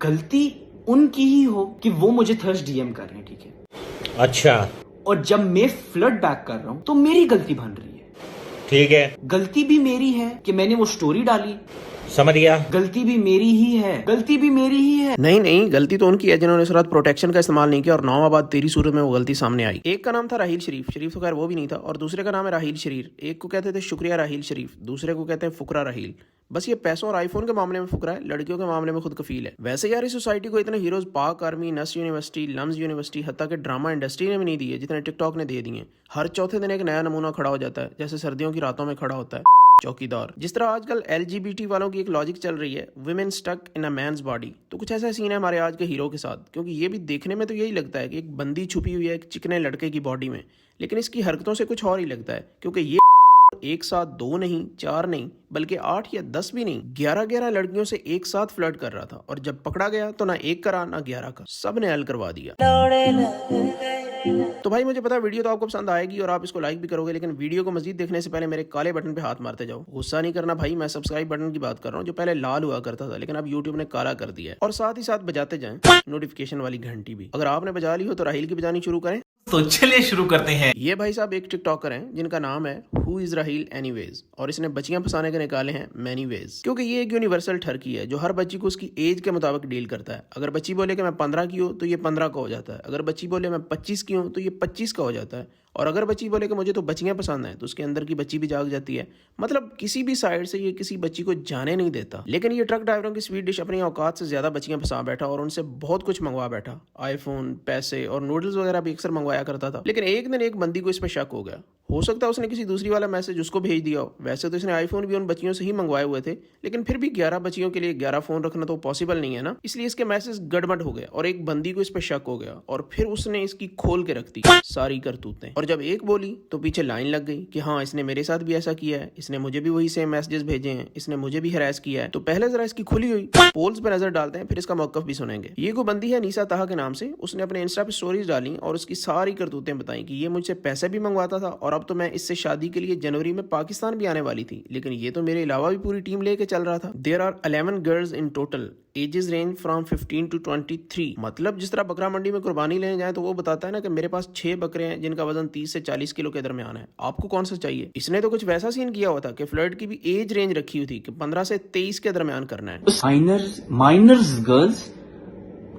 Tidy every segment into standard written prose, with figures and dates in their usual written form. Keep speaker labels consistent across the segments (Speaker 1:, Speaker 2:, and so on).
Speaker 1: गलती उनकी ही हो कि वो मुझे थर्स्ट डीएम कर रहे हैं, ठीक है?
Speaker 2: अच्छा,
Speaker 1: और जब मैं फ्लर्ट बैक कर रहा हूं तो मेरी गलती बन रही है।
Speaker 2: ठीक है,
Speaker 1: गलती भी मेरी है कि मैंने वो स्टोरी डाली,
Speaker 2: समझ गया।
Speaker 1: गलती भी मेरी ही है, गलती भी मेरी ही है।
Speaker 3: नहीं, गलती तो उनकी है जिन्होंने इस रात प्रोटेक्शन का इस्तेमाल नहीं किया और 9 बाद तेरी सूरत में वो गलती सामने आई। एक का नाम था राहील शरीफ तो खैर वो भी नहीं था, और दूसरे का नाम है राहील शरीर। एक को कहते थे शुक्रिया राहील शरीफ, दूसरे को कहते हैं फुकरा राहील। बस ये पैसों और आईफोन के मामले में फुकरा है, लड़कियों के मामले में खुद कफील है। वैसे यार इस सोसाइटी को इतने हीरोज पाक आर्मी, नस यूनिवर्सिटी, लम्स यूनिवर्सिटी, हत्ता के ड्रामा इंडस्ट्री ने भी नहीं दिए जितने टिकटॉक ने दे दिए। हर चौथे दिन एक नया नमूना खड़ा हो जाता है, जैसे सर्दियों की रातों में खड़ा होता है चौकीदार। जिस तरह आजकल LGBT वालों की एक लॉजिक चल रही है, women stuck in a man's body, तो कुछ ऐसा सीन है हमारे आज के हीरो के साथ। क्योंकि ये भी देखने में तो यही लगता है कि एक बंदी छुपी हुई है एक चिकने लड़के की बॉडी में, लेकिन इसकी हरकतों से कुछ और ही लगता है। क्योंकि ये एक साथ 2 नहीं 4 नहीं बल्कि 8 या 10 भी नहीं 11 लड़कियों से एक साथ फ्लर्ट कर रहा था, और जब पकड़ा गया तो ना 1 करा ना 11 का, सब ने हल करवा दिया। तो भाई मुझे पता है वीडियो तो आपको पसंद आएगी और आप इसको लाइक भी करोगे, लेकिन वीडियो को मजीद देखने से पहले मेरे काले बटन पे हाथ मारते जाओ। गुस्सा नहीं करना भाई, मैं सब्सक्राइब बटन की बात कर रहा हूँ जो पहले लाल हुआ करता था, लेकिन अब यूट्यूब ने काला कर दिया है। और साथ ही साथ बजाते जाएं नोटिफिकेशन वाली घंटी भी। अगर आपने बजा ली हो तो राहील की बजानी शुरू करें।
Speaker 4: तो चलिए शुरू करते हैं।
Speaker 3: ये भाई साहब एक टिकटॉकर हैं जिनका नाम है हु इज राहील एनीवेज, और इसने बच्चियां फंसाने के निकाले हैं मैनी वेज। क्योंकि ये एक यूनिवर्सल ठरकी है जो हर बच्ची को उसकी एज के मुताबिक डील करता है। अगर बच्ची बोले कि मैं 15 की हूँ तो ये 15 का हो जाता है। अगर बच्ची बोले मैं 25 की हूँ तो ये 25 का हो जाता है। और अगर बच्ची बोले कि मुझे तो बच्चियां पसंद हैं तो उसके अंदर की बच्ची भी जाग जाती है। मतलब किसी भी साइड से ये किसी बच्ची को जाने नहीं देता। लेकिन ये ट्रक ड्राइवरों की स्वीट डिश अपनी औकात से ज्यादा बच्चियां फंसा बैठा और उनसे बहुत कुछ मंगवा बैठा। आईफोन, पैसे और नूडल्स वगैरह भी अक्सर मंगवाया करता था। लेकिन एक दिन एक बंदी को इस पर शक हो गया। हो सकता है उसने किसी दूसरी वाला मैसेज उसको भेज दिया हो। वैसे तो इसने आईफोन भी उन बच्चियों से ही मंगवाए हुए थे, लेकिन फिर भी 11 बच्चियों के लिए 11 फोन रखना तो पॉसिबल नहीं है ना। इसलिए इसके मैसेज गड़बड़ हो गए और एक बंदी को इस पर शक हो गया, और फिर उसने इसकी खोल के रख दी सारी करतूतें। और जब एक बोली तो पीछे लाइन लग गई कि हाँ इसने मेरे साथ भी ऐसा किया है, इसने मुझे भी वही सेम मैसेजेस भेजे हैं, इसने मुझे भी हरास किया है। तो पहले जरा इसकी खुली हुई पोल्स पे नजर डालते हैं, फिर इसका मौकफ भी सुनेंगे। ये को बंदी है नीसा ताहा के नाम से। उसने अपने इंस्टा पे स्टोरीज डाली और उसकी सारी करतूतें बताई कि ये मुझसे पैसे भी मंगवाता था, और अब तो मैं इससे शादी के लिए जनवरी में पाकिस्तान भी आने वाली थी, लेकिन ये तो मेरे अलावा भी पूरी टीम लेके चल रहा था। There are 11 girls in total, ages range from 15 to 23। मतलब जिस तरह बकरा मंडी में कुर्बानी लेने जाए तो वो बताता है ना कि मेरे पास 6 बकरे हैं जिनका वजन 30 से 40 किलो के दरमियान है, आपको कौन सा चाहिए। इसने तो कुछ वैसा सीन किया हुआ था कि फ्लर्ट की भी एज रेंज रखी हुई थी कि 15 से 23 के दरमियान करना है।
Speaker 1: माइनर्स गर्ल्स,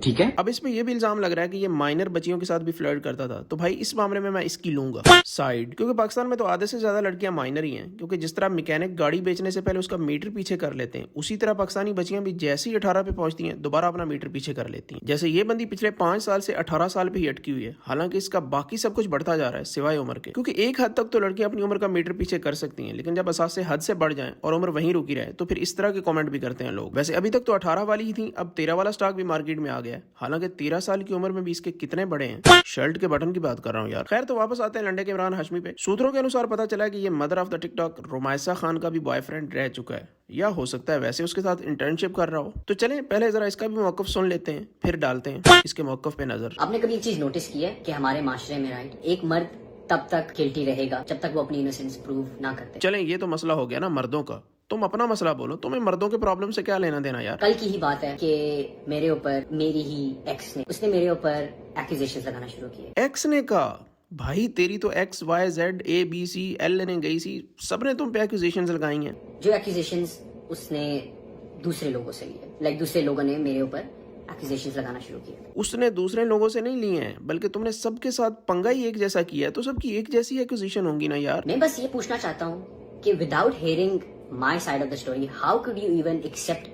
Speaker 1: ठीक है।
Speaker 3: अब इसमें यह भी इल्जाम लग रहा है कि ये माइनर बच्चियों के साथ भी फ्लर्ट करता था। तो भाई इस मामले में मैं इसकी लूंगा साइड, क्योंकि पाकिस्तान में तो आधे से ज्यादा लड़कियां माइनर ही हैं। क्योंकि जिस तरह मैकेनिक गाड़ी बेचने से पहले उसका मीटर पीछे कर लेते हैं, उसी तरह पाकिस्तानी बच्चियां भी जैसे ही 18 पे पहुंचती हैं दोबारा अपना मीटर पीछे कर लेती हैं। जैसे ये बंदी पिछले 5 साल से 18 साल पे ही अटकी हुई है, हालांकि इसका बाकी सब कुछ बढ़ता जा रहा है सिवाय उम्र के। क्योंकि एक हद तक तो लड़कियां अपनी उम्र का मीटर पीछे कर सकती हैं, लेकिन जब असास से हद से बढ़ जाए और उम्र वहीं रुकी रहे तो फिर इस तरह के कॉमेंट भी करते हैं लोग। वैसे अभी तक तो 18 वाली ही थी, अब 13 वाला स्टॉक भी मार्केट में आ गया है। हालांकि 13 साल की उम्र में भी इसके कितने बड़े हैं, शर्ट के बटन की बात कर रहा हूँ यार। खैर तो वापस आते हैं लंडे के इमरान हाशमी पे। सूत्रों के अनुसार पता चला कि ये mother of the TikTok Rumaysa Khan का भी बॉयफ्रेंड रह चुका है, या हो सकता है वैसे उसके साथ इंटर्नशिप कर रहा हो। तो चलें पहले जरा इसका भी मौकफ सुन लेते हैं, फिर डालते हैं इसके मौकफ पे नजर।
Speaker 5: आपने कभी एक चीज नोटिस की है कि हमारे माशरे में राइट, एक मर्द तब तक गिल्टी रहेगा जब तक वो अपनी इनोसेंस प्रूव ना करते।
Speaker 3: चलें ये तो मसला हो गया ना मर्दों का, तुम अपना मसला बोलो, तुम्हें मर्दों के प्रॉब्लम से क्या लेना देना यार।
Speaker 5: कल की ही बात है कि मेरे ऊपर मेरी ही एक्स ने उसने मेरे ऊपर एक्यूजेशंस लगाना शुरू किए।
Speaker 3: एक्स ने कहा भाई तेरी तो XYZ ABC L ने गई सी, सबने तुम पे एक्यूजेशंस लगाई हैं।
Speaker 5: जो एक्यूजेशंस उसने दूसरे लोगों से लिए, लाइक दूसरे लोगों ने मेरे ऊपर एक्यूजेशंस लगाना शुरू किया।
Speaker 3: उसने दूसरे लोगों से नहीं लिए हैं, बल्कि तुमने सबके साथ पंगा ही एक जैसा किया है, तो सबकी एक जैसी एक्यूजेशन होंगी ना यार।
Speaker 5: मैं बस ये पूछना चाहता हूँ कि without hearing my side of the story how could you even accept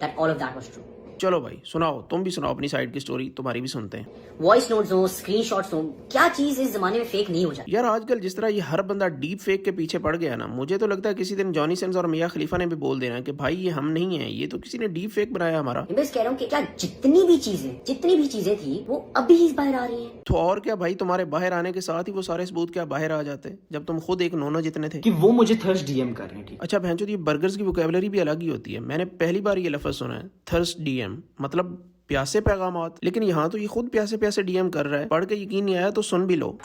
Speaker 5: that all of that was true.
Speaker 3: चलो भाई सुनाओ, तुम भी सुनाओ अपनी साइड की स्टोरी, तुम्हारी भी सुनते हैं।
Speaker 5: वॉइस नोट्स हो, स्क्रीनशॉट्स हो, क्या चीज इस जमाने में फेक नहीं हो जाती
Speaker 3: यार। आजकल जिस तरह ये हर बंदा डीप फेक के पीछे पड़ गया ना, मुझे तो लगता है किसी दिन जॉनी सिंस और मियां खलीफा ने भी बोल देना कि भाई ये हम नहीं है, ये तो किसी ने डीप फेक बनाया हमारा।
Speaker 5: मैं बस कह रहा हूँ कि क्या जितनी भी चीजें थी वो अभी ही बाहर आ रही हैं।
Speaker 3: तो और क्या भाई, तुम्हारे बाहर आने के साथ ही वो सारे सबूत क्या बाहर आ जाते जब तुम खुद एक नोनो जितने थे
Speaker 1: कि वो मुझे थर्स्ट डीएम कर रहे हैं, ठीक।
Speaker 3: अच्छा भैंचोद, ये बर्गर्स की वोकैबुलरी भी अलग ही होती है। मैंने पहली बार ये लफ्ज सुना है, थर्स्ट डीएम, मतलब प्यासे पैगामात। लेकिन यहाँ तो ये खुद प्यासे प्यासे डीएम कर रहा है। पढ़ के यकीन नहीं आया तो सुन भी लो।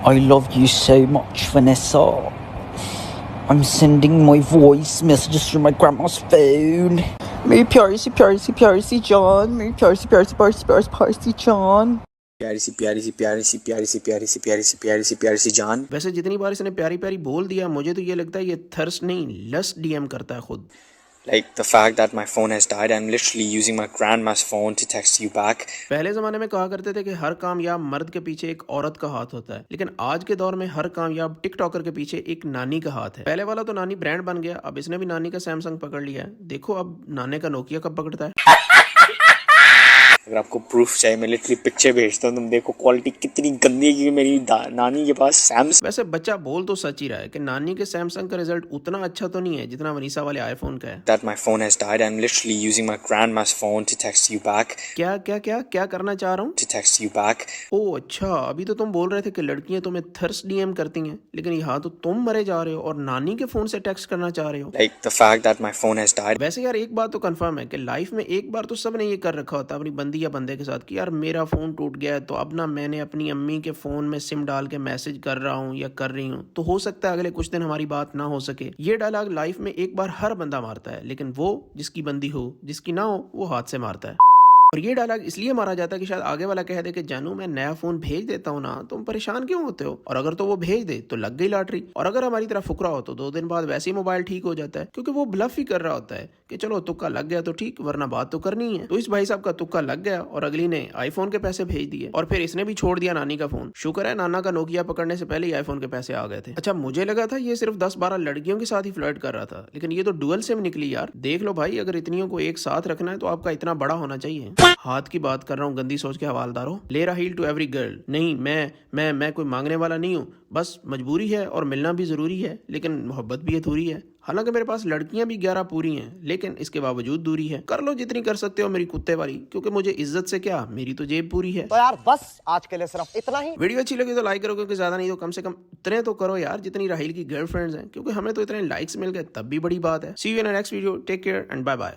Speaker 6: I love you so much, Vanessa. I'm sending my voice messages through my grandma's phone. मेरी प्यारी सी प्यारी सी प्यारी सी जान, मेरी प्यारी सी प्यारी सी प्यारी सी प्यारी सी प्यारी सी जान,
Speaker 7: प्यारी सी प्यारी सी प्यारी सी प्यारी सी प्यारी सी प्यारी सी प्यारी सी प्यारी सी जान।
Speaker 3: वैसे जितनी बार इसने प्यारी प्यारी बोल दिया, मुझे तो ये लगता है ये थर्स्ट नहीं लस्ट डीएम करता है खुद।
Speaker 7: Like the fact that my phone has died, I'm literally using my grandma's phone to text you back.
Speaker 3: पहले जमाने में कहा करते थे कि हर कामयाब मर्द के पीछे एक औरत का हाथ होता है, लेकिन आज के दौर में हर कामयाब टिकटॉकर के पीछे एक नानी का हाथ है। पहले वाला तो नानी ब्रांड बन गया, अब इसने भी नानी का सैमसंग पकड़ लिया है। देखो अब नाने का नोकिया कब पकड़ता है।
Speaker 7: अगर आपको प्रूफ चाहिए, मैं लिटरली पिक्चर भेजता हूँ, तुम देखो क्वालिटी कितनी गंदी है कि मेरी नानी के पास सैमसंग।
Speaker 3: वैसे बच्चा बोल तो सच ही रहा है कि नानी के सैमसंग का रिजल्ट उतना अच्छा तो नहीं है जितना मनीषा वाले आईफोन का है।
Speaker 7: That my phone has died, I'm literally using my grandma's phone to text you back.
Speaker 3: क्या क्या क्या क्या करना चाह रहा हूँ?
Speaker 7: To text you back.
Speaker 3: ओह अच्छा, अभी तो तुम बोल रहे थे कि लड़कियां तुम्हें थर्स्ट डीएम करती हैं, लेकिन यहाँ तो तुम मरे जा रहे हो और नानी के फोन से टेक्स्ट करना चाह रहे हो।
Speaker 7: Like the fact that my phone has died.
Speaker 3: वैसे यार एक बात तो कंफर्म है कि लाइफ में एक बार तो सबने ये कर रखा होता है अपनी बंदी या बंदे के साथ कि यार मेरा फोन टूट गया है तो अब ना मैंने अपनी अम्मी के फोन में सिम डाल के मैसेज कर रहा हूँ या कर रही हूँ, तो हो सकता है अगले कुछ दिन हमारी बात ना हो सके। ये डायलॉग लाइफ में एक बार हर बंदा मारता है, लेकिन वो जिसकी बंदी हो जिसकी ना हो वो हाथ से मारता है। और ये डायलॉग इसलिए मारा जाता है कि शायद आगे वाला कह दे कि जानू मैं नया फोन भेज देता हूँ ना, तुम परेशान क्यों होते हो, और अगर तो वो भेज दे तो लग गई लॉटरी, और अगर हमारी तरह फुकरा हो तो 2 दिन बाद वैसे ही मोबाइल ठीक हो जाता है, क्योंकि वो ब्लफ ही कर रहा होता है कि चलो तुक्का लग गया तो ठीक, वरना बात तो करनी है। तो इस भाई साहब का तुक्का लग गया और अगली ने आईफोन के पैसे भेज दिए और फिर इसने भी छोड़ दिया नानी का फोन। शुक्र है नाना का नोकिया पकड़ने से पहले ही आईफोन के पैसे आ गए थे। अच्छा मुझे लगा था ये सिर्फ 10-12 लड़कियों के साथ ही फ्लर्ट कर रहा था, लेकिन ये तो डुअल सिम निकली यार। देख लो भाई, अगर इतनियों को एक साथ रखना है तो आपका इतना बड़ा होना चाहिए। हाथ की बात कर रहा हूँ, गंदी सोच के हवालदारों। ले रहा हील टू एवरी गर्ल। नहीं, मैं कोई मांगने वाला नहीं हूँ, बस मजबूरी है और मिलना भी जरूरी है, लेकिन मोहब्बत भी अधूरी है। हालांकि मेरे पास लड़कियां भी 11 पूरी हैं, लेकिन इसके बावजूद दूरी है। कर लो जितनी कर सकते हो मेरी कुत्ते वाली, क्योंकि मुझे इज्जत से क्या, मेरी तो जेब पूरी है।
Speaker 8: तो यार बस आज के लिए सिर्फ इतना ही।
Speaker 3: वीडियो अच्छी लगी तो लाइक करो, क्योंकि ज्यादा नहीं तो कम से कम उतने तो करो यार जितनी राहिल की गर्लफ्रेंड्स हैं, क्योंकि हमें तो इतने लाइक्स मिल गए तब भी बड़ी बात है। See you in next video, take care and bye bye.